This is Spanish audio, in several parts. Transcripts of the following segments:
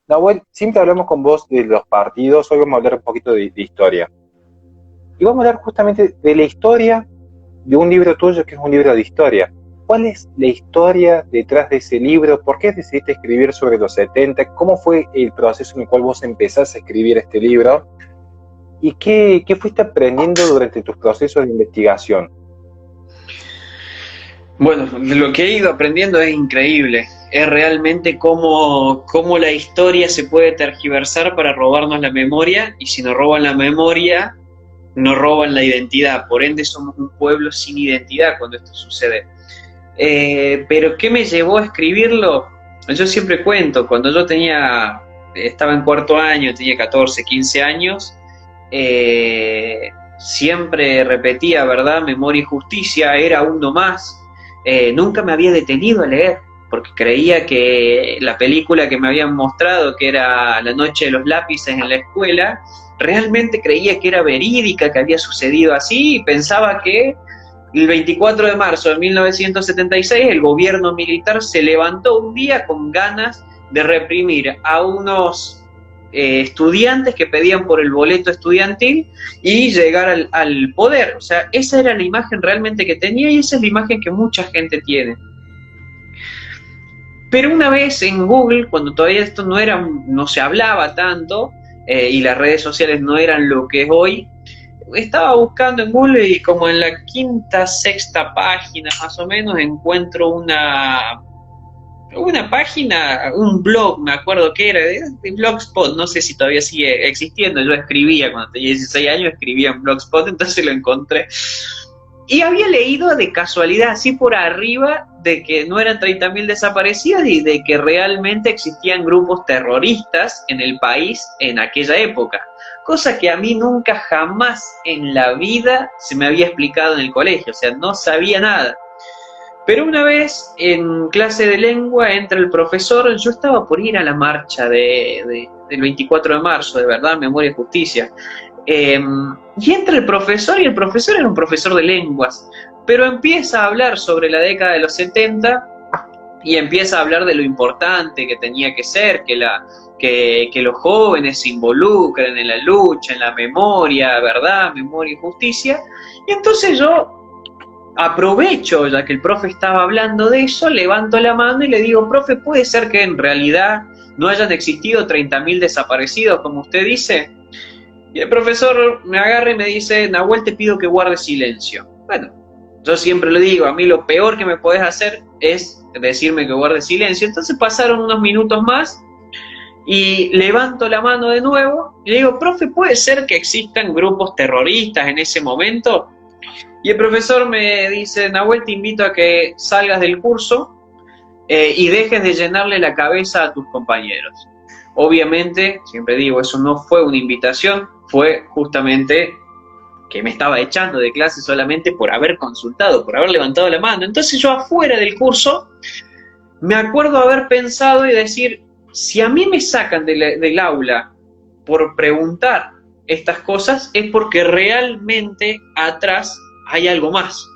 Nahuel, siempre hablamos con vos de los partidos, hoy vamos a hablar un poquito de historia. Y vamos a hablar justamente de la historia de un libro tuyo que es un libro de historia. ¿Cuál es la historia detrás de ese libro? ¿Por qué decidiste escribir sobre los 70? ¿Cómo fue el proceso en el cual vos empezaste a escribir este libro? ¿Y qué fuiste aprendiendo durante tus procesos de investigación? Bueno, lo que he ido aprendiendo es increíble. Es realmente cómo la historia se puede tergiversar para robarnos la memoria, y si nos roban la memoria, nos roban la identidad. Por ende, somos un pueblo sin identidad cuando esto sucede. Pero ¿qué me llevó a escribirlo? Yo siempre cuento, cuando estaba en cuarto año, tenía 14, 15 años, siempre repetía, ¿verdad? Memoria y justicia, era uno más. Nunca me había detenido a leer, porque creía que la película que me habían mostrado, que era La noche de los lápices en la escuela, realmente creía que era verídica, que había sucedido así, y pensaba que el 24 de marzo de 1976 el gobierno militar se levantó un día con ganas de reprimir a unos estudiantes que pedían por el boleto estudiantil y llegar al poder. O sea, esa era la imagen realmente que tenía, y esa es la imagen que mucha gente tiene. Pero una vez en Google, cuando todavía esto no se hablaba tanto, y las redes sociales no eran lo que es hoy, estaba buscando en Google y como en la quinta, sexta página más o menos encuentro una página, un blog, me acuerdo que era, de Blogspot, no sé si todavía sigue existiendo. Yo escribía cuando tenía 16 años, escribía en Blogspot, entonces lo encontré. Y había leído de casualidad, así por arriba, de que no eran 30.000 desaparecidos y de que realmente existían grupos terroristas en el país en aquella época. Cosa que a mí nunca jamás en la vida se me había explicado en el colegio, o sea, no sabía nada. Pero una vez en clase de lengua entra el profesor, yo estaba por ir a la marcha del 24 de marzo, de verdad, Memoria y Justicia. Y entra el profesor, y el profesor era un profesor de lenguas, pero empieza a hablar sobre la década de los 70 y empieza a hablar de lo importante que tenía que ser, que los jóvenes se involucren en la lucha, en la memoria, verdad, memoria y justicia. Y entonces yo aprovecho, ya que el profe estaba hablando de eso, levanto la mano y le digo: profe, ¿puede ser que en realidad no hayan existido 30.000 desaparecidos, como usted dice? Y el profesor me agarra y me dice: Nahuel, te pido que guardes silencio. Bueno, yo siempre le digo, a mí lo peor que me podés hacer es decirme que guarde silencio. Entonces pasaron unos minutos más y levanto la mano de nuevo y le digo: profe, ¿puede ser que existan grupos terroristas en ese momento? Y el profesor me dice: Nahuel, te invito a que salgas del curso y dejes de llenarle la cabeza a tus compañeros. Obviamente, siempre digo, eso no fue una invitación, fue justamente que me estaba echando de clase solamente por haber consultado, por haber levantado la mano. Entonces yo, afuera del curso, me acuerdo haber pensado y decir: si a mí me sacan del aula por preguntar estas cosas, es porque realmente atrás hay algo más.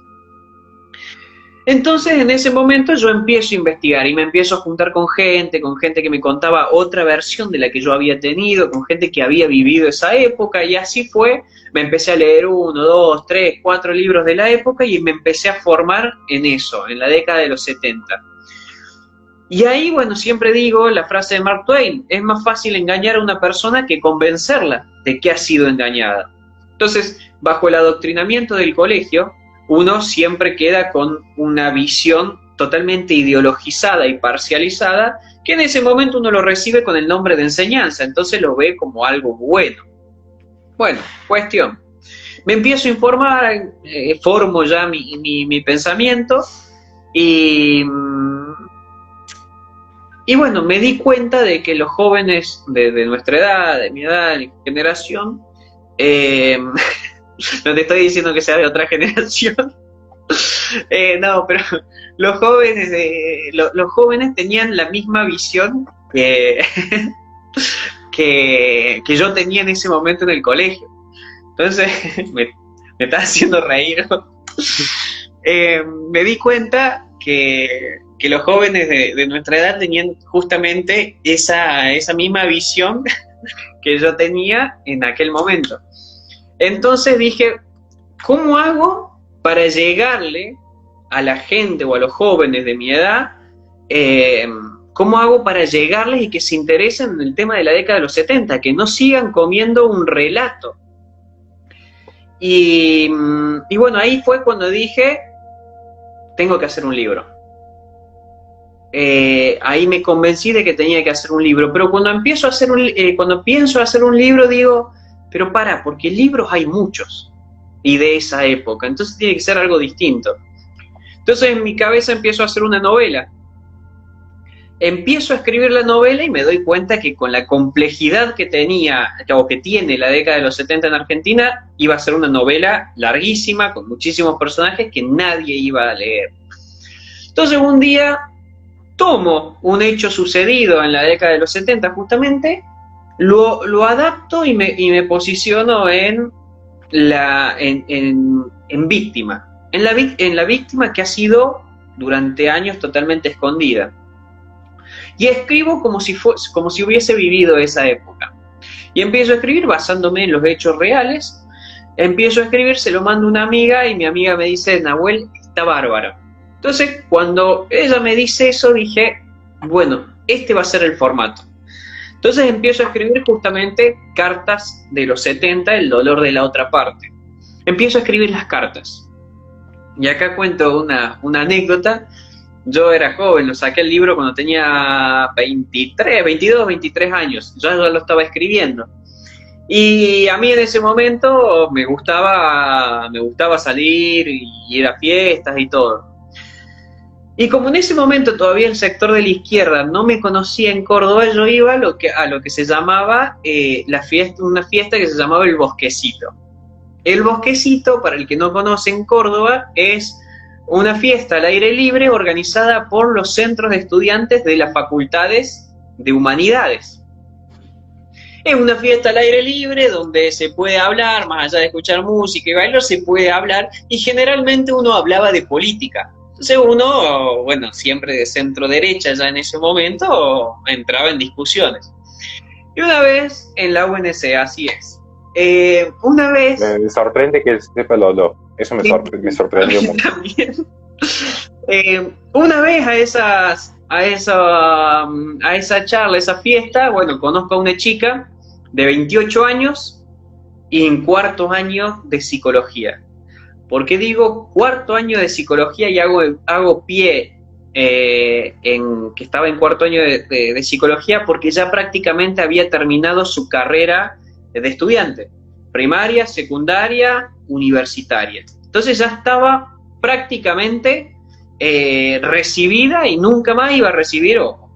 Entonces, en ese momento yo empiezo a investigar y me empiezo a juntar con gente que me contaba otra versión de la que yo había tenido, con gente que había vivido esa época, y así fue. Me empecé a leer 1, 2, 3, 4 libros de la época y me empecé a formar en eso, en la década de los 70. Y ahí, bueno, siempre digo la frase de Mark Twain: es más fácil engañar a una persona que convencerla de que ha sido engañada. Entonces, bajo el adoctrinamiento del colegio, uno siempre queda con una visión totalmente ideologizada y parcializada, que en ese momento uno lo recibe con el nombre de enseñanza, entonces lo ve como algo bueno. Bueno, cuestión. Me empiezo a informar, formo ya mi pensamiento y bueno, me di cuenta de que los jóvenes de nuestra edad, de mi edad, de mi generación, no te estoy diciendo que sea de otra generación, no, pero los jóvenes tenían la misma visión que yo tenía en ese momento en el colegio. Entonces, me está haciendo reír, ¿no? me di cuenta que los jóvenes de nuestra edad tenían justamente esa misma visión que yo tenía en aquel momento. Entonces dije, ¿cómo hago para llegarle a la gente o a los jóvenes de mi edad? ¿Cómo hago para llegarles y que se interesen en el tema de la década de los 70, que no sigan comiendo un relato? Y bueno, ahí fue cuando dije, tengo que hacer un libro. Ahí me convencí de que tenía que hacer un libro, pero cuando pienso hacer un libro digo, pero porque libros hay muchos, y de esa época, entonces tiene que ser algo distinto. Entonces en mi cabeza empiezo a hacer una novela. Empiezo a escribir la novela y me doy cuenta que con la complejidad que tenía, o que tiene la década de los 70 en Argentina, iba a ser una novela larguísima, con muchísimos personajes que nadie iba a leer. Entonces un día tomo un hecho sucedido en la década de los 70 justamente, lo adapto y me posiciono en víctima. En la víctima que ha sido durante años totalmente escondida. Y escribo como si hubiese vivido esa época. Y empiezo a escribir basándome en los hechos reales. Empiezo a escribir, se lo mando a una amiga y mi amiga me dice, Nahuel, está bárbaro. Entonces, cuando ella me dice eso, dije, bueno, este va a ser el formato. Entonces empiezo a escribir justamente cartas de los 70, el dolor de la otra parte. Empiezo a escribir las cartas. Y acá cuento una anécdota. Yo era joven, lo saqué el libro cuando tenía 22, 23 años. Yo ya lo estaba escribiendo. Y a mí en ese momento me gustaba salir y ir a fiestas y todo. Y como en ese momento todavía el sector de la izquierda no me conocía en Córdoba, yo iba a lo que se llamaba una fiesta que se llamaba el Bosquecito. El Bosquecito, para el que no conoce en Córdoba, es una fiesta al aire libre organizada por los centros de estudiantes de las facultades de humanidades. Es una fiesta al aire libre donde se puede hablar, más allá de escuchar música y bailar, se puede hablar, y generalmente uno hablaba de política. Entonces uno, bueno, siempre de centro derecha ya en ese momento, entraba en discusiones. Y una vez en la UNC, así es. Una vez... Me sorprende que sepa eso me sorprendió mucho. También. Una vez a esa charla, a esa fiesta, bueno, conozco a una chica de 28 años y en cuarto año de psicología. ¿Por qué digo cuarto año de psicología y hago pie en que estaba en cuarto año de psicología? Porque ya prácticamente había terminado su carrera de estudiante, primaria, secundaria, universitaria. Entonces ya estaba prácticamente recibida y nunca más iba a recibir, o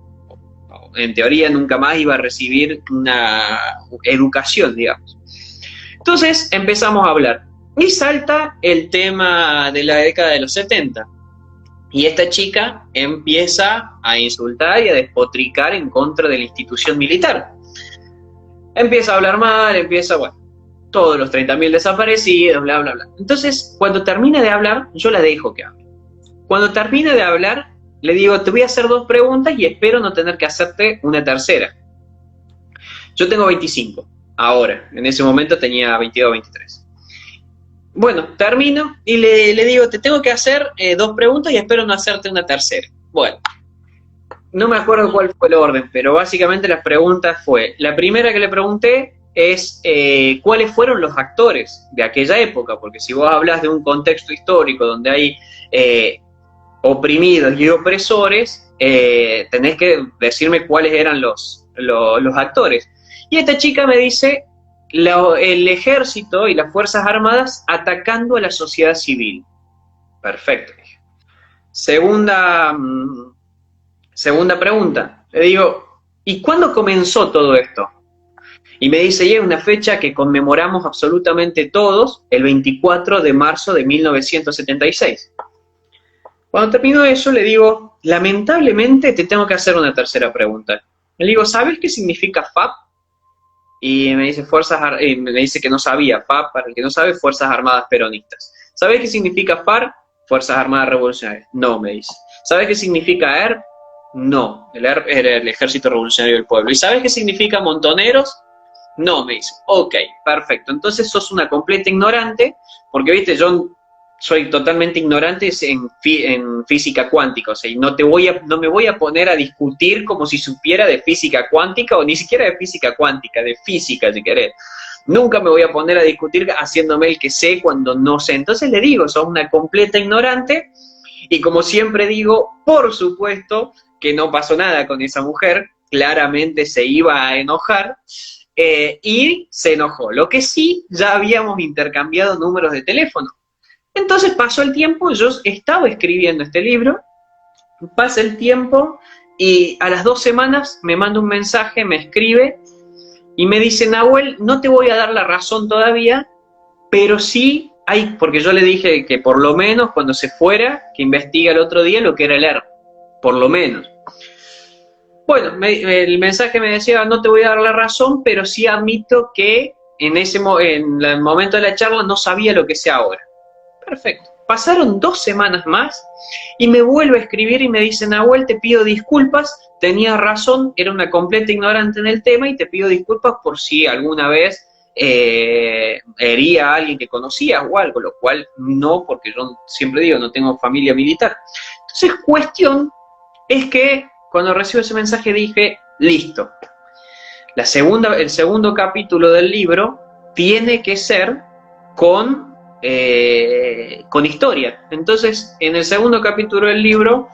en teoría nunca más iba a recibir una educación, digamos. Entonces empezamos a hablar y salta el tema de la década de los 70. Y esta chica empieza a insultar y a despotricar en contra de la institución militar. Empieza a hablar mal, bueno, todos los 30.000 desaparecidos, bla, bla, bla. Entonces, cuando termina de hablar, yo la dejo que hable. Cuando termine de hablar, le digo, te voy a hacer 2 preguntas y espero no tener que hacerte una tercera. Yo tengo 25, ahora. En ese momento tenía 22, 23. Bueno, termino y le digo, te tengo que hacer 2 preguntas y espero no hacerte una tercera. Bueno, no me acuerdo cuál fue el orden, pero básicamente las preguntas fue, la primera que le pregunté es cuáles fueron los actores de aquella época, porque si vos hablas de un contexto histórico donde hay oprimidos y opresores, tenés que decirme cuáles eran los actores. Y esta chica me dice, el ejército y las fuerzas armadas atacando a la sociedad civil. Perfecto. Segunda pregunta, le digo, ¿y cuándo comenzó todo esto? Y me dice, y es una fecha que conmemoramos absolutamente todos, el 24 de marzo de 1976. Cuando termino eso, le digo, lamentablemente te tengo que hacer una tercera pregunta. Le digo, ¿sabes qué significa FAP? Y me dice que no sabía. FAP, para el que no sabe, Fuerzas Armadas Peronistas. ¿Sabes qué significa FARC? Fuerzas Armadas Revolucionarias. No, me dice. ¿Sabes qué significa ERP? No, el ERP era el Ejército Revolucionario del Pueblo. ¿Y sabes qué significa montoneros? No, me dice. Ok, perfecto. Entonces sos una completa ignorante, porque, viste, yo soy totalmente ignorante en física cuántica, o sea, y no me voy a poner a discutir como si supiera de física cuántica, o ni siquiera de física cuántica, de física, si querés. Nunca me voy a poner a discutir haciéndome el que sé cuando no sé. Entonces le digo, sos una completa ignorante, y como siempre digo, por supuesto que no pasó nada con esa mujer, claramente se iba a enojar, y se enojó. Lo que sí, ya habíamos intercambiado números de teléfono. Entonces pasó el tiempo, yo estaba escribiendo este libro, pasa el tiempo y a las 2 semanas me manda un mensaje, me escribe y me dice: Nahuel, no te voy a dar la razón todavía, pero sí hay, porque yo le dije que por lo menos cuando se fuera, que investiga el otro día lo que era el ERP, por lo menos. Bueno, el mensaje me decía: no te voy a dar la razón, pero sí admito que en el momento de la charla no sabía lo que sé ahora. Perfecto. Pasaron 2 semanas más y me vuelve a escribir y me dice: Nahuel, te pido disculpas, tenía razón, era una completa ignorante en el tema y te pido disculpas por si alguna vez hería a alguien que conocías o algo, lo cual no, porque yo siempre digo, no tengo familia militar. Entonces, cuestión es que cuando recibo ese mensaje dije: listo, el segundo capítulo del libro tiene que ser con historia. Entonces, en el segundo capítulo del libro,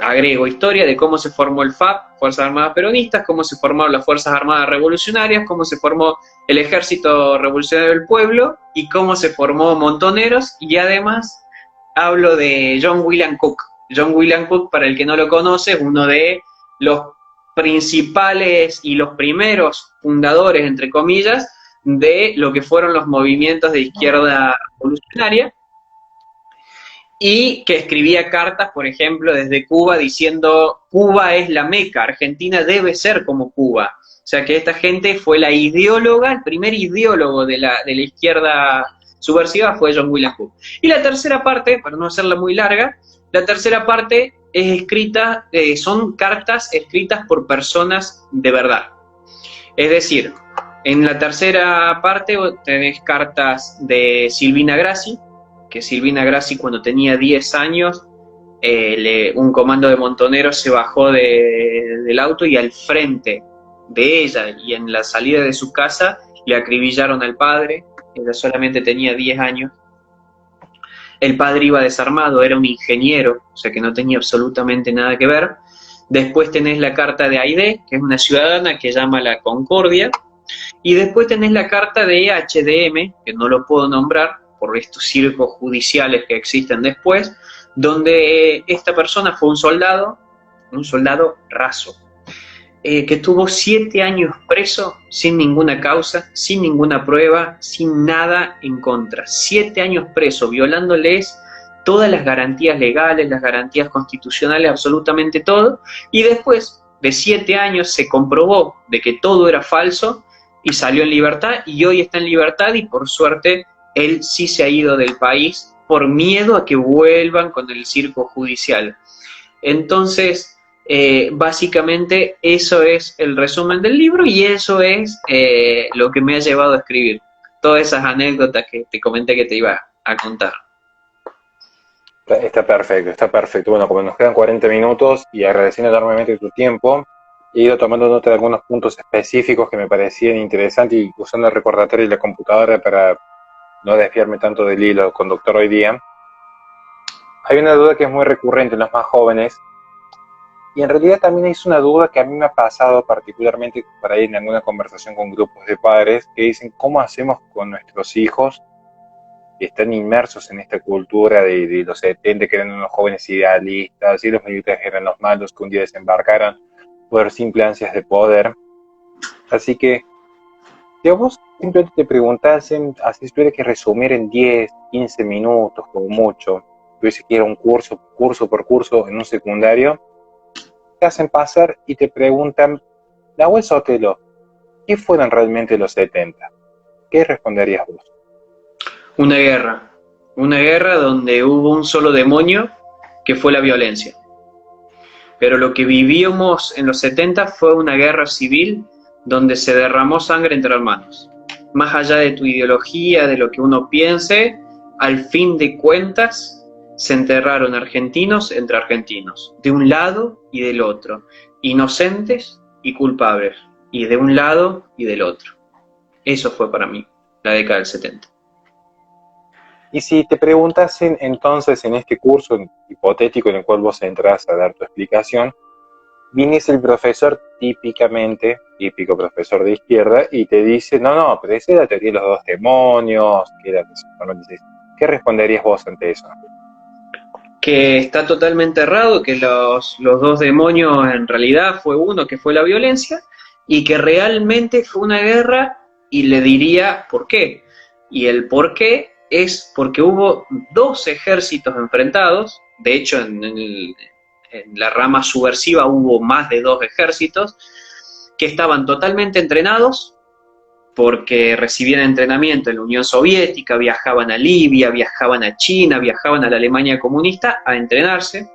agrego historia de cómo se formó el FAP, Fuerzas Armadas Peronistas, cómo se formaron las Fuerzas Armadas Revolucionarias, cómo se formó el Ejército Revolucionario del Pueblo y cómo se formó Montoneros, y además hablo de John William Cook. John William Cook, para el que no lo conoce, es uno de los principales y los primeros fundadores, entre comillas, de lo que fueron los movimientos de izquierda revolucionaria, y que escribía cartas, por ejemplo, desde Cuba diciendo: Cuba es la Meca, Argentina debe ser como Cuba. O sea que esta gente fue la ideóloga, el primer ideólogo de la izquierda subversiva fue John William Cook. Y la tercera parte, para no hacerla muy larga, la tercera parte es escrita, son cartas escritas por personas de verdad. Es decir, en la tercera parte tenés cartas de Silvina Grassi, que Silvina Grassi, cuando tenía 10 años, un comando de montoneros se bajó del auto y al frente de ella y en la salida de su casa le acribillaron al padre. Ella solamente tenía 10 años. El padre iba desarmado, era un ingeniero, o sea que no tenía absolutamente nada que ver. Después tenés la carta de Aide, que es una ciudadana que llama a la Concordia. Y después tenés la carta de HDM, que no lo puedo nombrar por estos circos judiciales que existen después, donde esta persona fue un soldado raso, que tuvo 7 años preso sin ninguna causa, sin ninguna prueba, sin nada en contra. 7 años preso, violándoles todas las garantías legales, las garantías constitucionales, absolutamente todo. Y después de 7 años se comprobó de que todo era falso y salió en libertad, y hoy está en libertad, y por suerte él sí se ha ido del país por miedo a que vuelvan con el circo judicial. Entonces, básicamente eso es el resumen del libro, y eso es lo que me ha llevado a escribir todas esas anécdotas que te comenté que te iba a contar. Está perfecto, está perfecto. Bueno, como nos quedan 40 minutos y agradeciendo enormemente tu tiempo, he ido tomando nota de algunos puntos específicos que me parecían interesantes y usando el recordatorio y la computadora para no desviarme tanto del hilo conductor hoy día. Hay una duda que es muy recurrente en los más jóvenes, y en realidad también es una duda que a mí me ha pasado particularmente por ahí en alguna conversación con grupos de padres que dicen: ¿cómo hacemos con nuestros hijos que están inmersos en esta cultura de los 70, que eran unos jóvenes idealistas y los militares eran los malos que un día desembarcaron por simples ansias de poder? Así que, si a vos simplemente te preguntasen, así si tuviera que resumir en 10, 15 minutos como mucho, tuviese que ir a un curso por curso en un secundario, te hacen pasar y te preguntan: Nahuel Sotelo, ¿qué fueron realmente los 70? ¿Qué responderías vos? Una guerra. Una guerra donde hubo un solo demonio, que fue la violencia. Pero lo que vivíamos en los 70 fue una guerra civil donde se derramó sangre entre hermanos. Más allá de tu ideología, de lo que uno piense, al fin de cuentas se enterraron argentinos entre argentinos, de un lado y del otro, inocentes y culpables, y de un lado y del otro. Eso fue para mí la década del 70. Y si te preguntasen entonces en este curso hipotético en el cual vos entras a dar tu explicación, viniese el profesor típico profesor de izquierda, y te dice, no, pero esa es la teoría de los dos demonios, ¿qué responderías vos ante eso? Que está totalmente errado, que los dos demonios en realidad fue uno, que fue la violencia, y que realmente fue una guerra, y le diría por qué. Y el por qué es porque hubo dos ejércitos enfrentados, de hecho en la rama subversiva hubo más de dos ejércitos, que estaban totalmente entrenados, porque recibían entrenamiento en la Unión Soviética, viajaban a Libia, viajaban a China, viajaban a la Alemania comunista a entrenarse,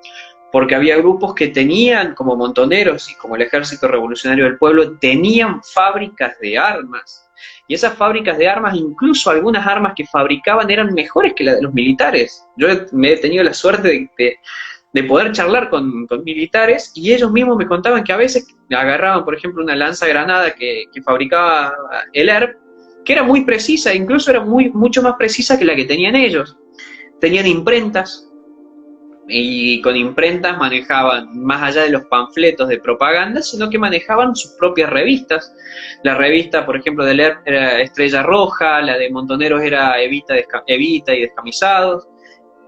porque había grupos que tenían, como Montoneros y como el Ejército Revolucionario del Pueblo, tenían fábricas de armas. Y esas fábricas de armas, incluso algunas armas que fabricaban eran mejores que las de los militares. Yo me he tenido la suerte de poder charlar con militares, y ellos mismos me contaban que a veces agarraban, por ejemplo, una lanza-granada que fabricaba el ERP, que era muy precisa, incluso era mucho más precisa que la que tenían ellos. Tenían imprentas, y con imprentas manejaban, más allá de los panfletos de propaganda, sino que manejaban sus propias revistas. La revista, por ejemplo, del ERP era Estrella Roja, la de Montoneros era Evita y Descamisados,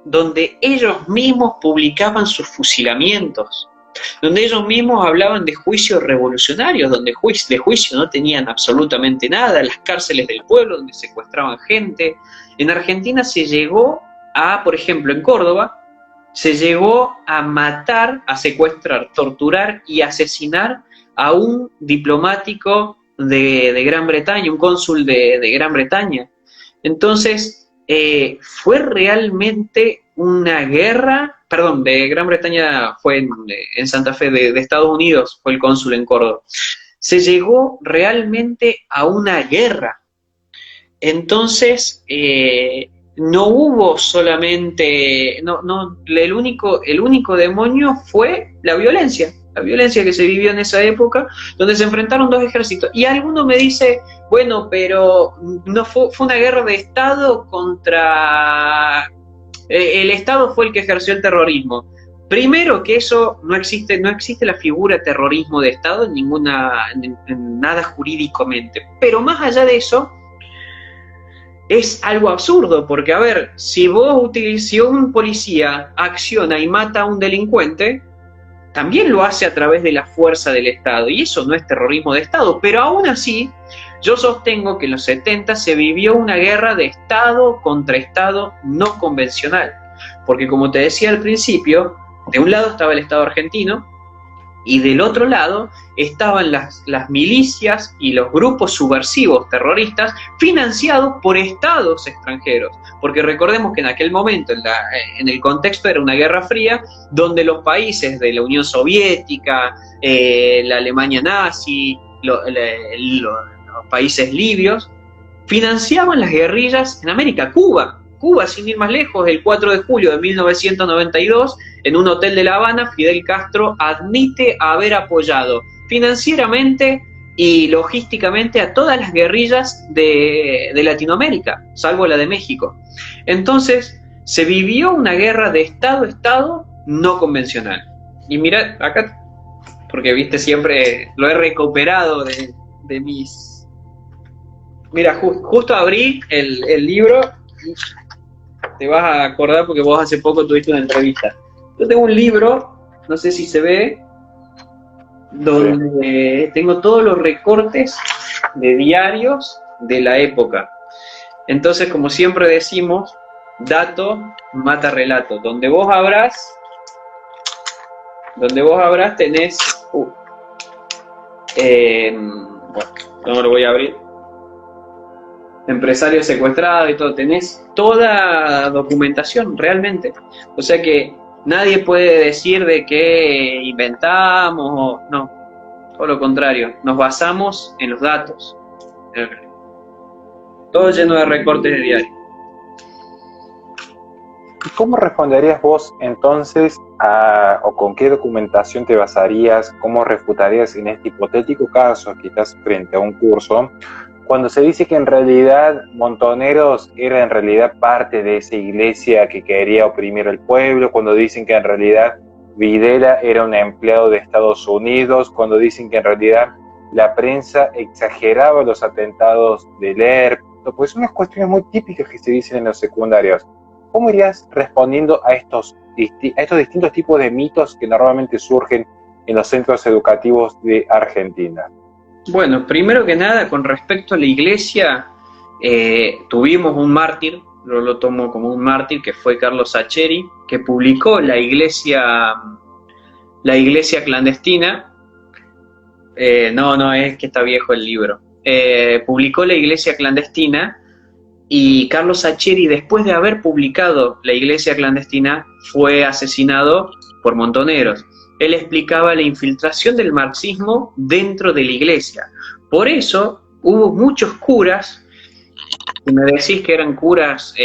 donde ellos mismos publicaban sus fusilamientos, donde ellos mismos hablaban de juicios revolucionarios, donde de juicio no tenían absolutamente nada, las cárceles del pueblo donde secuestraban gente. En Argentina se llegó a, por ejemplo, en Córdoba, se llegó a matar, a secuestrar, torturar y asesinar a un diplomático de Gran Bretaña, un cónsul de Gran Bretaña. Entonces, fue realmente una guerra, perdón, de Gran Bretaña fue en Santa Fe, de Estados Unidos fue el cónsul en Córdoba. Se llegó realmente a una guerra. Entonces, no hubo solamente, el único demonio fue la violencia que se vivió en esa época, donde se enfrentaron dos ejércitos. Y alguno me dice, bueno, pero no fue una guerra de Estado contra... el Estado fue el que ejerció el terrorismo. Primero que eso no existe la figura terrorismo de Estado en nada jurídicamente. Pero más allá de eso, es algo absurdo, porque a ver, si un policía acciona y mata a un delincuente, también lo hace a través de la fuerza del Estado, y eso no es terrorismo de Estado. Pero aún así, yo sostengo que en los 70 se vivió una guerra de Estado contra Estado no convencional, porque como te decía al principio, de un lado estaba el Estado argentino, y del otro lado estaban las milicias y los grupos subversivos terroristas financiados por estados extranjeros, porque recordemos que en aquel momento, en el contexto era una guerra fría, donde los países de la Unión Soviética, la Alemania nazi, los países libios, financiaban las guerrillas en América. Cuba, sin ir más lejos, el 4 de julio de 1992, en un hotel de La Habana, Fidel Castro admite haber apoyado financieramente y logísticamente a todas las guerrillas de Latinoamérica, salvo la de México. Entonces, se vivió una guerra de Estado a Estado no convencional. Y mirá, acá, porque viste, siempre lo he recuperado de mis... Mira, justo abrí el libro, te vas a acordar porque vos hace poco tuviste una entrevista. Yo tengo un libro, no sé si se ve, donde tengo todos los recortes de diarios de la época. Entonces, como siempre decimos, dato mata relato. Donde vos abrás tenés... bueno, no lo voy a abrir. empresarios secuestrados y todo, tenés toda documentación realmente. O sea que nadie puede decir de que inventamos, o no, todo lo contrario, nos basamos en los datos. Todo lleno de recortes de diario. ¿Cómo responderías vos entonces o con qué documentación te basarías, cómo refutarías en este hipotético caso que estás frente a un curso, cuando se dice que en realidad Montoneros era en realidad parte de esa iglesia que quería oprimir al pueblo, cuando dicen que en realidad Videla era un empleado de Estados Unidos, cuando dicen que en realidad la prensa exageraba los atentados del ERP? Pues son unas cuestiones muy típicas que se dicen en los secundarios. ¿Cómo irías respondiendo a estos distintos tipos de mitos que normalmente surgen en los centros educativos de Argentina? Bueno, primero que nada, con respecto a la iglesia, tuvimos un mártir, yo lo tomo como un mártir, que fue Carlos Sacheri, que publicó la iglesia clandestina. No, es que está viejo el libro. Publicó la iglesia clandestina. Y Carlos Sacheri, después de haber publicado La iglesia clandestina, fue asesinado por Montoneros. Él explicaba la infiltración del marxismo dentro de la iglesia. Por eso hubo muchos curas, si me decís que eran curas,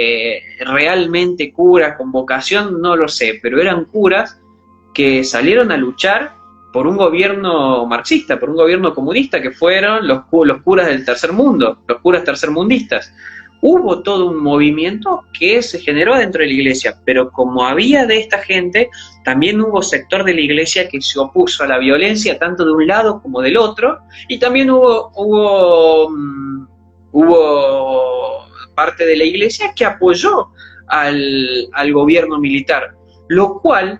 realmente curas con vocación, no lo sé, pero eran curas que salieron a luchar por un gobierno marxista, por un gobierno comunista, que fueron los curas del tercer mundo, los curas tercermundistas. Hubo todo un movimiento que se generó dentro de la iglesia, pero como había de esta gente, también hubo sector de la iglesia que se opuso a la violencia, tanto de un lado como del otro, y también hubo parte de la iglesia que apoyó al gobierno militar, lo cual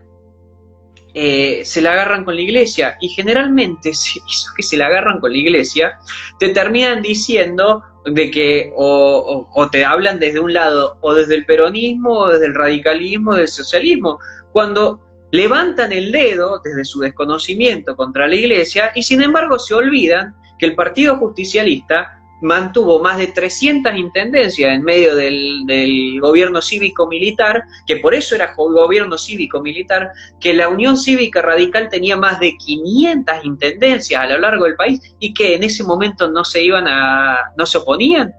se la agarran con la iglesia, y generalmente eso que se la agarran con la iglesia, te terminan diciendo de que o te hablan desde un lado, o desde el peronismo, o desde el radicalismo, o del socialismo, cuando levantan el dedo desde su desconocimiento contra la iglesia, y sin embargo se olvidan que el Partido Justicialista mantuvo más de 300 intendencias en medio del gobierno cívico-militar, que por eso era gobierno cívico-militar, que la Unión Cívica Radical tenía más de 500 intendencias a lo largo del país, y que en ese momento no se oponían.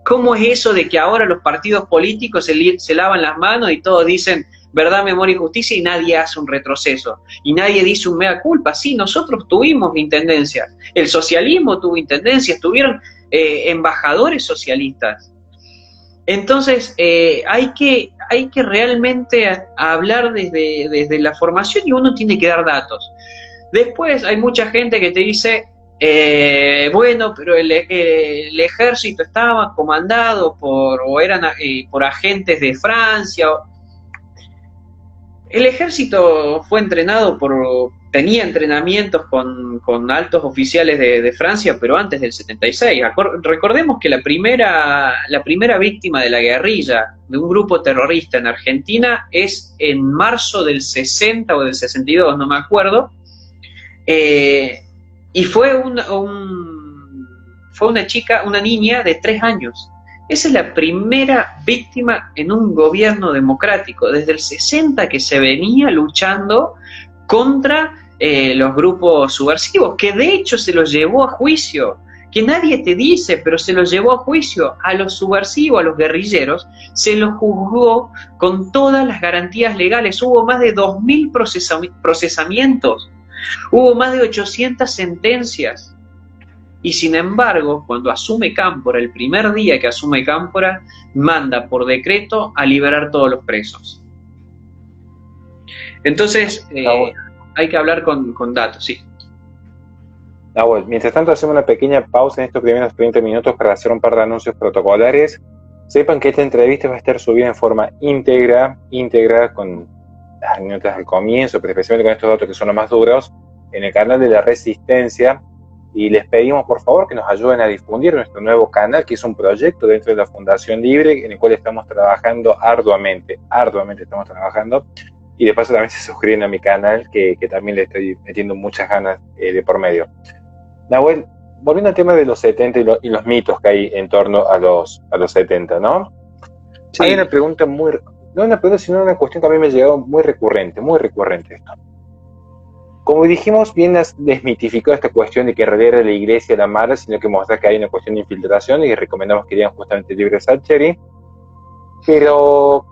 ¿Cómo es eso de que ahora los partidos políticos se lavan las manos y todos dicen verdad, memoria y justicia, y nadie hace un retroceso, y nadie dice un mea culpa? Sí, nosotros tuvimos intendencias, el socialismo tuvo intendencias, tuvieron embajadores socialistas. Entonces hay que realmente hablar desde la formación, y uno tiene que dar datos. Después hay mucha gente que te dice, bueno, pero el ejército estaba comandado por agentes de Francia. El ejército fue entrenado tenía entrenamientos con altos oficiales de Francia, pero antes del 76. Recordemos que la primera víctima de la guerrilla, de un grupo terrorista en Argentina, es en marzo del 60 o del 62, no me acuerdo, y fue una niña de 3 años. Esa es la primera víctima en un gobierno democrático, desde el 60 que se venía luchando contra los grupos subversivos, que de hecho se los llevó a juicio, que nadie te dice, pero se los llevó a juicio. A los subversivos, a los guerrilleros, se los juzgó con todas las garantías legales. Hubo más de 2.000 procesamientos, hubo más de 800 sentencias. Y sin embargo, cuando asume Cámpora, el primer día que asume Cámpora, manda por decreto a liberar todos los presos. Entonces, hay que hablar con datos, sí. Bueno, mientras tanto hacemos una pequeña pausa en estos primeros 30 minutos para hacer un par de anuncios protocolares. Sepan que esta entrevista va a estar subida en forma íntegra con las notas al comienzo, pero especialmente con estos datos que son los más duros, en el canal de La Resistencia. Y les pedimos por favor que nos ayuden a difundir nuestro nuevo canal, que es un proyecto dentro de la Fundación Libre, en el cual estamos trabajando arduamente estamos trabajando, y de paso también se suscriben a mi canal, que también le estoy metiendo muchas ganas de por medio. Nahuel, volviendo al tema de los 70 y los mitos que hay en torno a los 70, ¿no? Sí. Hay una pregunta no una pregunta, sino una cuestión que a mí me ha llegado muy recurrente esto. Como dijimos, bien desmitificó esta cuestión de que en realidad era la iglesia la mala, sino que mostrar que hay una cuestión de infiltración y recomendamos que lean justamente el libro de Salieri. Pero,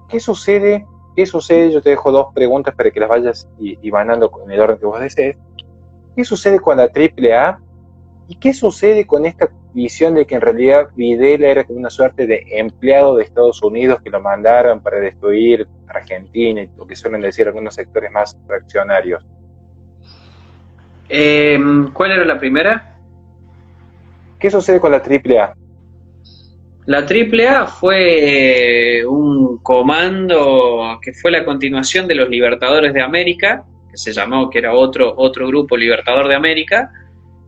¿qué sucede? Yo te dejo dos preguntas para que las vayas y mandando en el orden que vos desees. ¿Qué sucede con la AAA? ¿Y qué sucede con esta visión de que en realidad Videla era como una suerte de empleado de Estados Unidos que lo mandaron para destruir Argentina y lo que suelen decir algunos sectores más reaccionarios? ¿Cuál era la primera? ¿Qué sucede con la AAA? La AAA fue un comando que fue la continuación de los Libertadores de América, que se llamó, que era otro grupo Libertador de América,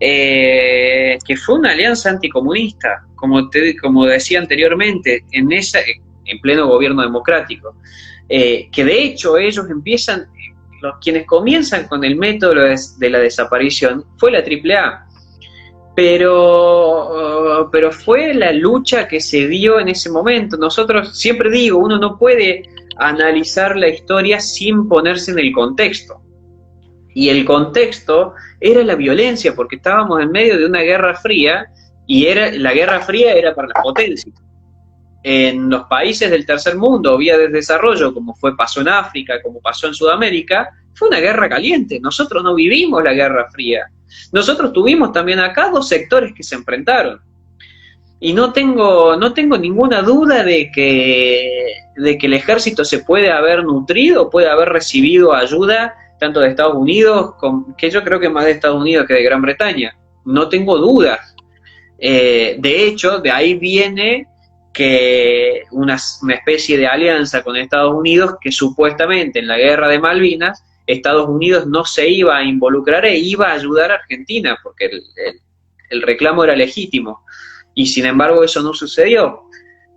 que fue una alianza anticomunista, como decía anteriormente, en pleno gobierno democrático. Que de hecho ellos empiezan, quienes comienzan con el método de la desaparición, fue la AAA. Pero fue la lucha que se dio en ese momento. Nosotros, siempre digo, uno no puede analizar la historia sin ponerse en el contexto. Y el contexto era la violencia, porque estábamos en medio de una guerra fría, y la guerra fría era para las potencias. En los países del tercer mundo, vías de desarrollo, como pasó en África, como pasó en Sudamérica, fue una guerra caliente. Nosotros no vivimos la guerra fría. Nosotros tuvimos también acá dos sectores que se enfrentaron. Y no tengo ninguna duda de que el ejército se puede haber nutrido, puede haber recibido ayuda tanto de Estados Unidos, que yo creo que más de Estados Unidos que de Gran Bretaña. No tengo dudas. De hecho, de ahí viene que una especie de alianza con Estados Unidos, que supuestamente en la guerra de Malvinas Estados Unidos no se iba a involucrar e iba a ayudar a Argentina, porque el reclamo era legítimo. Y sin embargo eso no sucedió.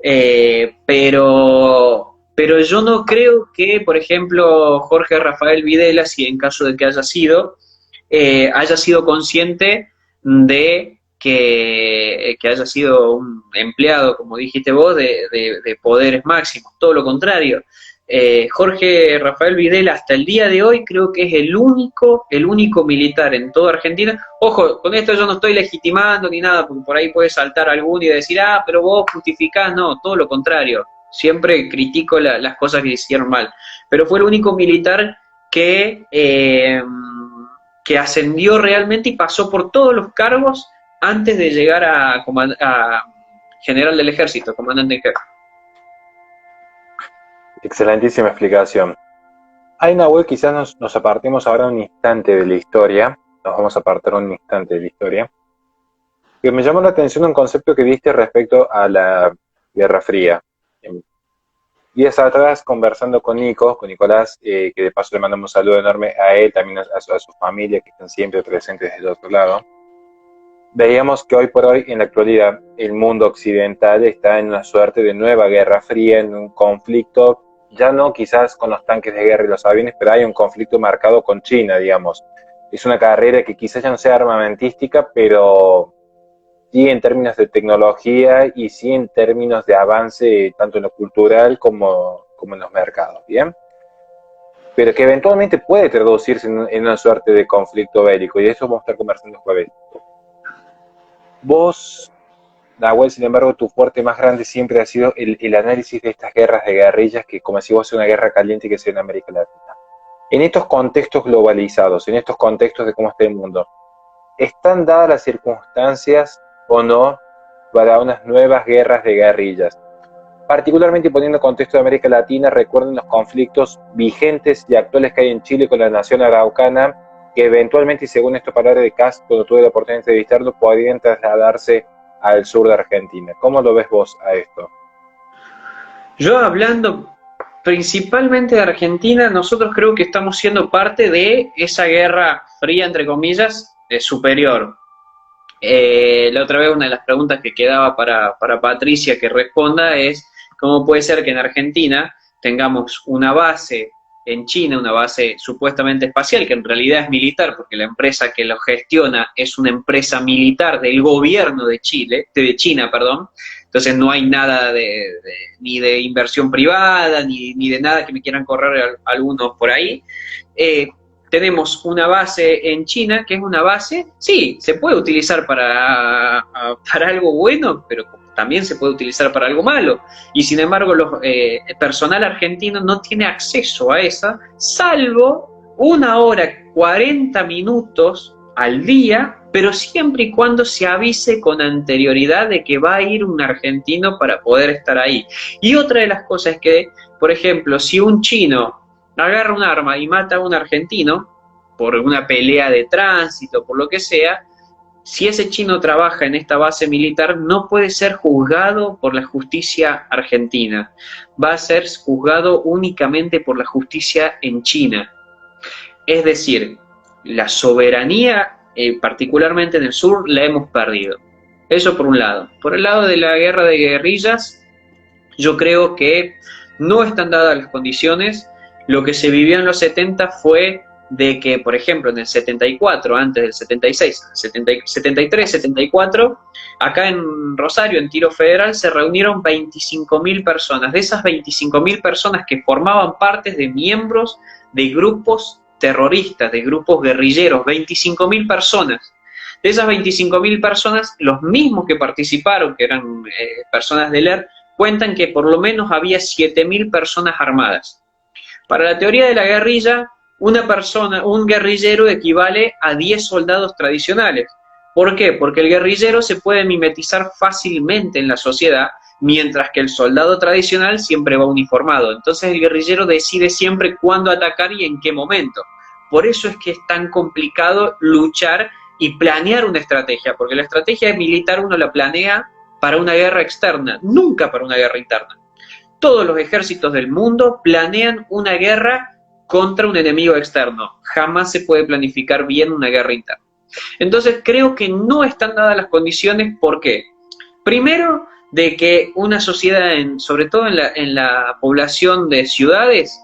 Pero yo no creo que, por ejemplo, Jorge Rafael Videla, si en caso de que haya sido consciente de que haya sido un empleado, como dijiste vos, de poderes máximos. Todo lo contrario. Jorge Rafael Videla hasta el día de hoy creo que es el único militar en toda Argentina. Ojo, con esto yo no estoy legitimando ni nada, porque por ahí puede saltar alguno y decir, pero vos justificás. No, todo lo contrario. Siempre critico las cosas que hicieron mal. Pero fue el único militar que ascendió realmente y pasó por todos los cargos antes de llegar a general del ejército, comandante en jefe. Excelentísima explicación. Hay una web, quizás nos apartemos ahora un instante de la historia, nos vamos a apartar un instante de la historia, que me llamó la atención un concepto que diste respecto a la Guerra Fría. Días atrás, conversando con Nicolás, que de paso le mandamos un saludo enorme a él, también a su familia, que están siempre presentes del otro lado, veíamos que hoy por hoy, en la actualidad, el mundo occidental está en una suerte de nueva Guerra Fría, en un conflicto, ya no quizás con los tanques de guerra y los aviones, pero hay un conflicto marcado con China, digamos. Es una carrera que quizás ya no sea armamentística, pero sí en términos de tecnología y sí en términos de avance tanto en lo cultural como en los mercados, ¿bien? Pero que eventualmente puede traducirse en una suerte de conflicto bélico, y de eso vamos a estar conversando el jueves. Vos, Nahuel, sin embargo, tu fuerte más grande siempre ha sido el análisis de estas guerras de guerrillas, que como si vos una guerra caliente que sea en América Latina. En estos contextos globalizados, en estos contextos de cómo está el mundo, ¿están dadas las circunstancias o no para unas nuevas guerras de guerrillas? Particularmente poniendo contexto de América Latina, recuerden los conflictos vigentes y actuales que hay en Chile con la nación araucana, que eventualmente, y según esto palabras de Kast, cuando tuve la oportunidad de entrevistarlo, podrían trasladarse al sur de Argentina. ¿Cómo lo ves vos a esto? Yo, hablando principalmente de Argentina, nosotros creo que estamos siendo parte de esa guerra fría, entre comillas, superior. La otra vez una de las preguntas que quedaba para Patricia que responda es: ¿cómo puede ser que en Argentina tengamos una base en China, una base supuestamente espacial, que en realidad es militar, porque la empresa que lo gestiona es una empresa militar del gobierno de China, perdón. Entonces no hay nada ni de inversión privada, ni de nada que me quieran correr algunos por ahí. Tenemos una base en China, que es una base, sí, se puede utilizar para algo bueno, pero también se puede utilizar para algo malo. Y sin embargo, el personal argentino no tiene acceso a esa, salvo 1 hora 40 minutos al día, pero siempre y cuando se avise con anterioridad de que va a ir un argentino para poder estar ahí. Y otra de las cosas es que, por ejemplo, si un chino agarra un arma y mata a un argentino por una pelea de tránsito, por lo que sea, si ese chino trabaja en esta base militar, no puede ser juzgado por la justicia argentina, va a ser juzgado únicamente por la justicia en China. Es decir, la soberanía, particularmente en el sur, la hemos perdido. Eso por un lado. Por el lado de la guerra de guerrillas, yo creo que no están dadas las condiciones. Lo que se vivió en los 70 fue de que, por ejemplo, en el 74, antes del 76, 73, 74, acá en Rosario, en Tiro Federal, se reunieron 25.000 personas. De esas 25.000 personas que formaban parte de miembros de grupos terroristas, de grupos guerrilleros, 25.000 personas. De esas 25.000 personas, los mismos que participaron, que eran personas del ER, cuentan que por lo menos había 7.000 personas armadas. Para la teoría de la guerrilla, un guerrillero equivale a 10 soldados tradicionales. ¿Por qué? Porque el guerrillero se puede mimetizar fácilmente en la sociedad, mientras que el soldado tradicional siempre va uniformado. Entonces el guerrillero decide siempre cuándo atacar y en qué momento. Por eso es que es tan complicado luchar y planear una estrategia, porque la estrategia militar uno la planea para una guerra externa, nunca para una guerra interna. Todos los ejércitos del mundo planean una guerra contra un enemigo externo. Jamás se puede planificar bien una guerra interna. Entonces creo que no están dadas las condiciones. ¿Por qué? Primero, de que una sociedad, sobre todo en la población de ciudades,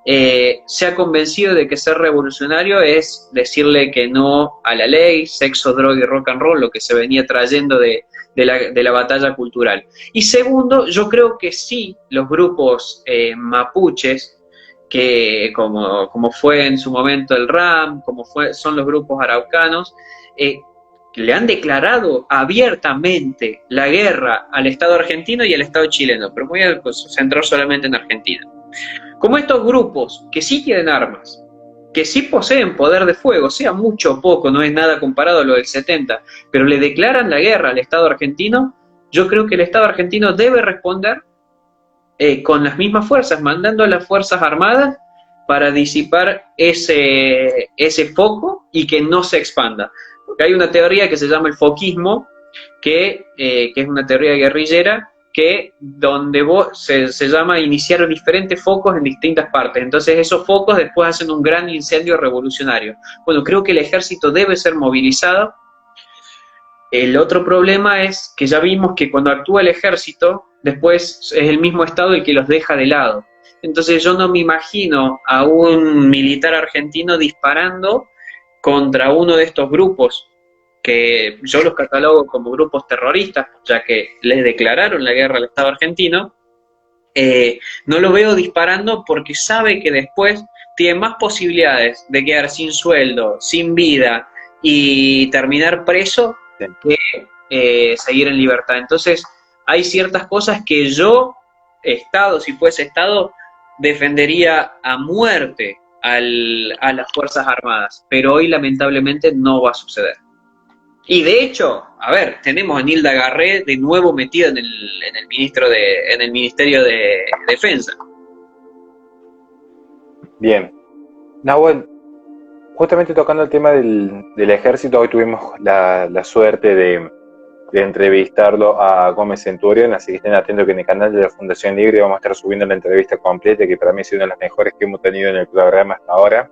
se ha convencido de que ser revolucionario es decirle que no a la ley, sexo, droga y rock and roll, lo que se venía trayendo de la batalla cultural. Y segundo, yo creo que sí, los grupos mapuches, que como fue en su momento el RAM, son los grupos araucanos, le han declarado abiertamente la guerra al Estado argentino y al Estado chileno, pero voy a centrar solamente en Argentina. Como estos grupos que sí tienen armas, que sí poseen poder de fuego, sea mucho o poco, no es nada comparado a lo del 70, pero le declaran la guerra al Estado argentino, yo creo que el Estado argentino debe responder con las mismas fuerzas, mandando a las Fuerzas Armadas para disipar ese foco y que no se expanda. Porque hay una teoría que se llama el foquismo, que es una teoría guerrillera, donde se llama iniciar diferentes focos en distintas partes. Entonces esos focos después hacen un gran incendio revolucionario. Bueno, creo que el ejército debe ser movilizado. El otro problema es que ya vimos que cuando actúa el ejército, después es el mismo Estado el que los deja de lado. Entonces yo no me imagino a un militar argentino disparando contra uno de estos grupos, que yo los catalogo como grupos terroristas, ya que les declararon la guerra al Estado argentino. No lo veo disparando porque sabe que después tiene más posibilidades de quedar sin sueldo, sin vida y terminar preso que seguir en libertad. Entonces hay ciertas cosas que yo, si fuese Estado, defendería a muerte a las Fuerzas Armadas, pero hoy lamentablemente no va a suceder. Y de hecho, a ver, tenemos a Nilda Garré de nuevo metida en el Ministerio de Defensa. Bien. Nahuel, justamente tocando el tema del ejército, hoy tuvimos la suerte de entrevistarlo a Gómez Centurión, así que estén atentos que en el canal de la Fundación Libre vamos a estar subiendo la entrevista completa, que para mí ha sido una de las mejores que hemos tenido en el programa hasta ahora.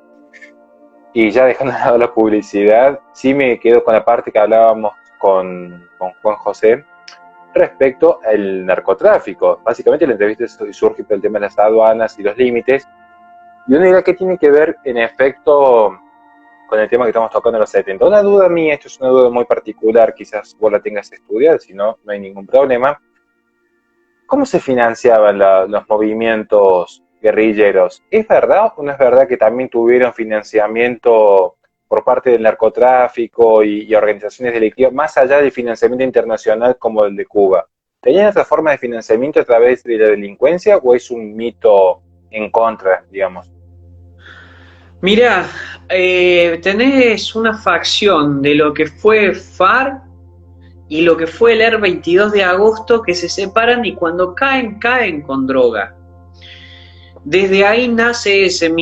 Y ya dejando de lado la publicidad, sí me quedo con la parte que hablábamos con Juan José respecto al narcotráfico. Básicamente la entrevista surge por el tema de las aduanas y los límites, Y uno dirá, ¿qué tiene que ver en efecto con el tema que estamos tocando en los 70? Una duda mía, esto es una duda muy particular, quizás vos la tengas estudiada, si no, no hay ningún problema. ¿Cómo se financiaban los movimientos guerrilleros? ¿Es verdad o no es verdad que también tuvieron financiamiento por parte del narcotráfico y organizaciones delictivas, más allá del financiamiento internacional como el de Cuba? ¿Tenían otra forma de financiamiento a través de la delincuencia o es un mito en contra, digamos? Mirá, tenés una facción de lo que fue FARC y lo que fue el ER 22 de agosto que se separan y cuando caen, caen con droga. Desde ahí nace ese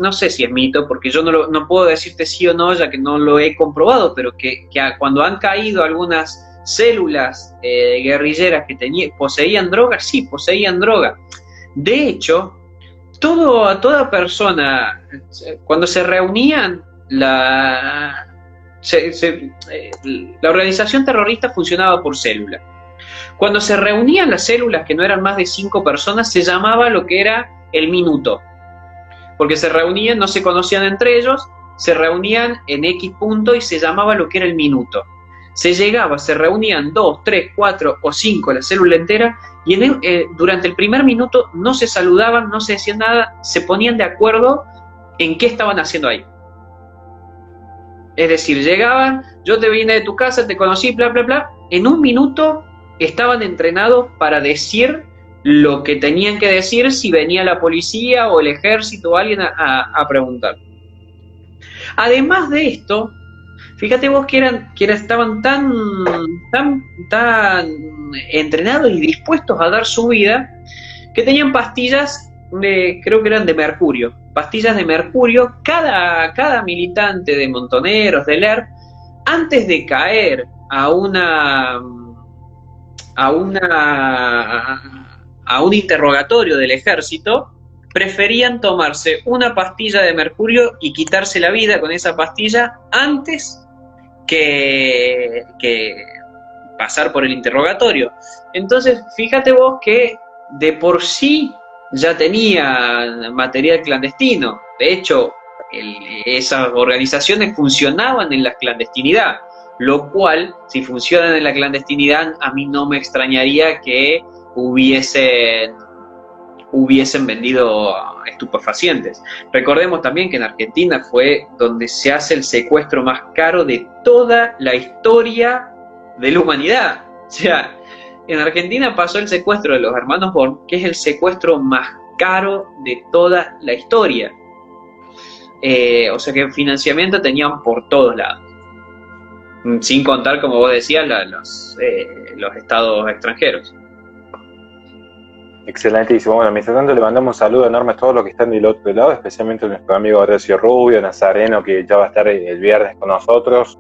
no sé si es mito, porque yo no puedo decirte sí o no, ya que no lo he comprobado, pero que cuando han caído algunas células guerrilleras que poseían droga, sí, poseían droga. De hecho, toda persona, cuando se reunían, la organización terrorista funcionaba por célula. Cuando se reunían las células, que no eran más de 5 personas, se llamaba lo que era el minuto. Porque se reunían, no se conocían entre ellos, se reunían en X punto y se llamaba lo que era el minuto. Se reunían 2, 3, 4 o 5 la célula entera y durante el primer minuto no se saludaban, no se decían nada, se ponían de acuerdo en qué estaban haciendo ahí. Es decir, llegaban, yo te vine de tu casa, te conocí, bla, bla, bla. En un minuto estaban entrenados para decir lo que tenían que decir si venía la policía o el ejército o alguien a preguntar. Además de esto, fíjate vos que estaban tan entrenados y dispuestos a dar su vida que tenían pastillas creo que eran de mercurio, pastillas de mercurio, cada militante de Montoneros, del ERP, antes de caer a un interrogatorio del ejército, preferían tomarse una pastilla de mercurio y quitarse la vida con esa pastilla antes que pasar por el interrogatorio. Entonces, fíjate vos que de por sí ya tenía material clandestino. De hecho, esas organizaciones funcionaban en la clandestinidad, lo cual, si funcionan en la clandestinidad, a mí no me extrañaría que hubiesen vendido estupefacientes. Recordemos también que en Argentina fue donde se hace el secuestro más caro de toda la historia de la humanidad. O sea, en Argentina pasó el secuestro de los hermanos Born, que es el secuestro más caro de toda la historia. O sea que financiamiento tenían por todos lados. Sin contar, como vos decías, los estados extranjeros. Excelentísimo. Bueno, mientras tanto le mandamos un saludo enorme a todos los que están del otro lado, especialmente a nuestro amigo Horacio Rubio, Nazareno, que ya va a estar el viernes con nosotros,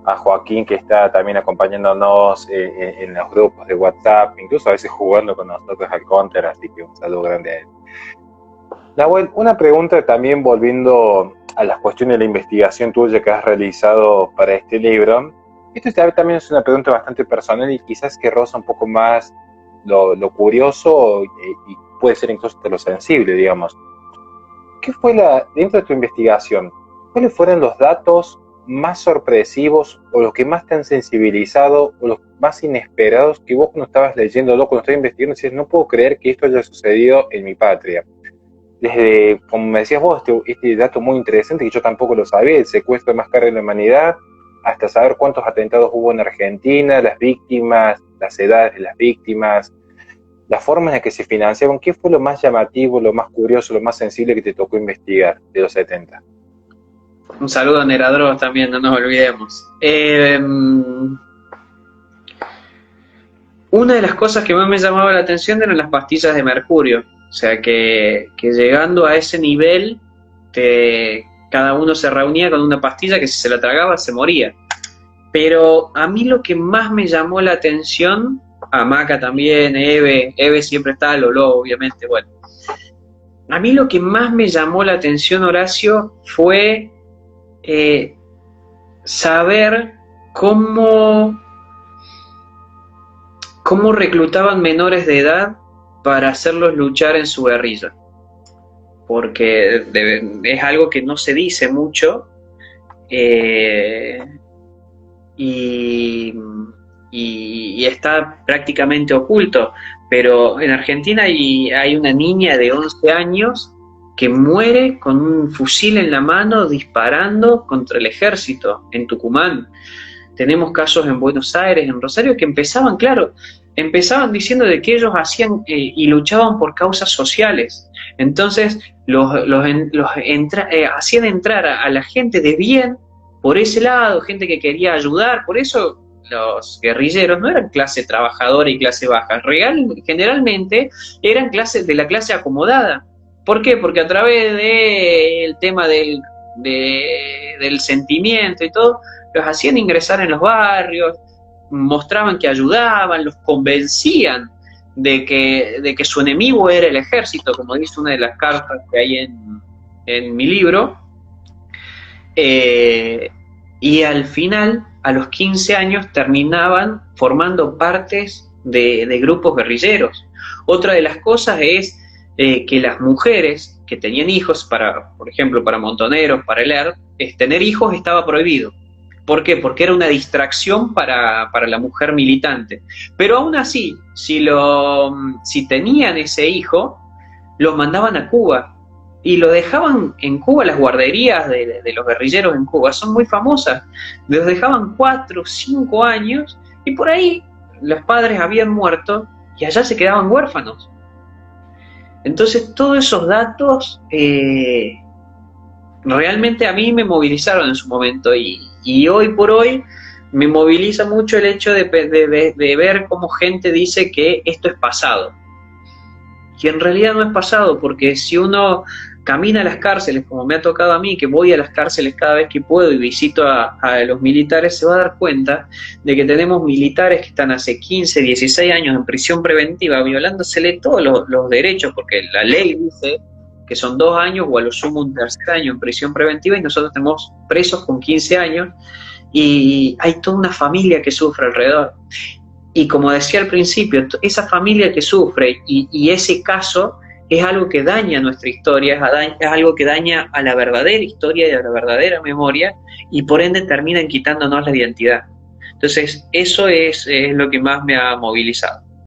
a Joaquín, que está también acompañándonos en los grupos de WhatsApp, incluso a veces jugando con nosotros al Counter, así que un saludo grande a él. Nahuel, una pregunta también volviendo a las cuestiones de la investigación tuya que has realizado para este libro. Esto también es una pregunta bastante personal y quizás que roza un poco más lo curioso y puede ser incluso hasta lo sensible, digamos. ¿Qué fue dentro de tu investigación, cuáles fueron los datos más sorpresivos o los que más te han sensibilizado o los más inesperados que vos cuando estabas leyéndolo, cuando estabas investigando, decías, no puedo creer que esto haya sucedido en mi patria? Desde, como me decías vos, este dato muy interesante que yo tampoco lo sabía, el secuestro más caro de la humanidad, hasta saber cuántos atentados hubo en Argentina, las víctimas, las edades de las víctimas, las formas en las que se financiaban. ¿Qué fue lo más llamativo, lo más curioso, lo más sensible que te tocó investigar de los 70? Un saludo a Neradros también, no nos olvidemos. Una de las cosas que más me llamaba la atención eran las pastillas de mercurio. O sea, que llegando a ese nivel, cada uno se reunía con una pastilla que si se la tragaba se moría. Pero a mí lo que más me llamó la atención, a Maca también, Eve siempre está, Lolo obviamente, bueno. A mí lo que más me llamó la atención, Horacio, fue saber cómo reclutaban menores de edad para hacerlos luchar en su guerrilla. porque es algo que no se dice mucho, y, y está prácticamente oculto. Pero en Argentina hay una niña de 11 años que muere con un fusil en la mano disparando contra el ejército en Tucumán. Tenemos casos en Buenos Aires, en Rosario, que empezaban diciendo de que ellos hacían y luchaban por causas sociales. Entonces hacían entrar a la gente de bien por ese lado, gente que quería ayudar. Por eso los guerrilleros no eran clase trabajadora y clase baja, generalmente eran de la clase acomodada. ¿Por qué? Porque a través del tema del sentimiento y todo, los hacían ingresar en los barrios, mostraban que ayudaban, los convencían de que su enemigo era el ejército, como dice una de las cartas que hay en mi libro. Y al final, a los 15 años, terminaban formando partes de grupos guerrilleros. Otra de las cosas es que las mujeres que tenían hijos, por ejemplo, para Montoneros, para el ERP, tener hijos estaba prohibido. ¿Por qué? Porque era una distracción para la mujer militante. Pero aún así, si tenían ese hijo, los mandaban a Cuba. Y lo dejaban en Cuba. Las guarderías de los guerrilleros en Cuba son muy famosas. Los dejaban 4 o 5 años y por ahí los padres habían muerto y allá se quedaban huérfanos. Entonces todos esos datos realmente a mí me movilizaron en su momento, y hoy por hoy me moviliza mucho el hecho de ver cómo gente dice que esto es pasado. Y en realidad no es pasado, porque si uno camina a las cárceles, como me ha tocado a mí, que voy a las cárceles cada vez que puedo y visito a los militares, se va a dar cuenta de que tenemos militares que están hace 15, 16 años en prisión preventiva, violándosele todos los derechos, porque la ley dice que son 2 años o a lo sumo un tercer año en prisión preventiva, y nosotros tenemos presos con 15 años, y hay toda una familia que sufre alrededor. Y como decía al principio, esa familia que sufre y ese caso es algo que daña nuestra historia, es algo que daña a la verdadera historia y a la verdadera memoria, y por ende terminan quitándonos la identidad. Entonces, eso es lo que más me ha movilizado.